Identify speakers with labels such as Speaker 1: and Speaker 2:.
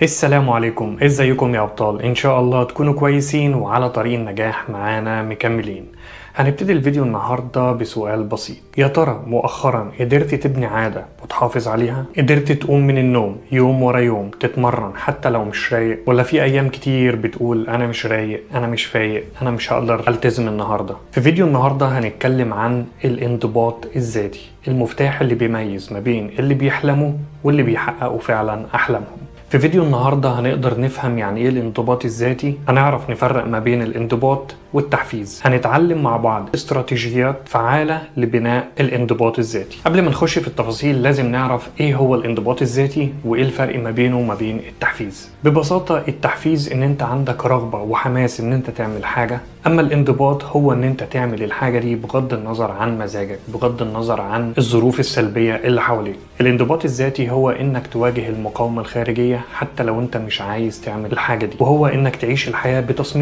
Speaker 1: السلام عليكم، ازيكم يا ابطال؟ ان شاء الله تكونوا كويسين وعلى طريق النجاح معانا مكملين. هنبتدي الفيديو النهاردة بسؤال بسيط. يا ترى مؤخرا قدرت تبني عادة وتحافظ عليها؟ قدرت تقوم من النوم يوم ورا يوم تتمرن حتى لو مش رايق؟ ولا في ايام كتير بتقول انا مش رايق، انا مش فايق، انا مش هقدر التزم النهاردة؟ في فيديو النهاردة هنتكلم عن الانضباط الذاتي، المفتاح اللي بيميز ما بين اللي بيحلموا واللي بيحققوا فعلا احلامهم. في فيديو النهاردة هنقدر نفهم يعني ايه الانضباط الذاتي، هنعرف نفرق ما بين الانضباط والتحفيز، هنتعلم مع بعض استراتيجيات فعالة لبناء الانضباط الذاتي. قبل ما نخش في التفاصيل لازم نعرف ايه هو الانضباط الذاتي وايه الفرق ما بينه وما بين التحفيز. ببساطة التحفيز ان انت عندك رغبة وحماس ان انت تعمل حاجة، اما الانضباط هو ان انت تعمل الحاجة دي بغض النظر عن مزاجك، بغض النظر عن الظروف السلبية اللي حواليك. الانضباط الذاتي هو انك تواجه المقاومة الخارجية حتى لو انت مش عايز تعمل الحاجة دي، وهو انك تعيش الحياة بتصميم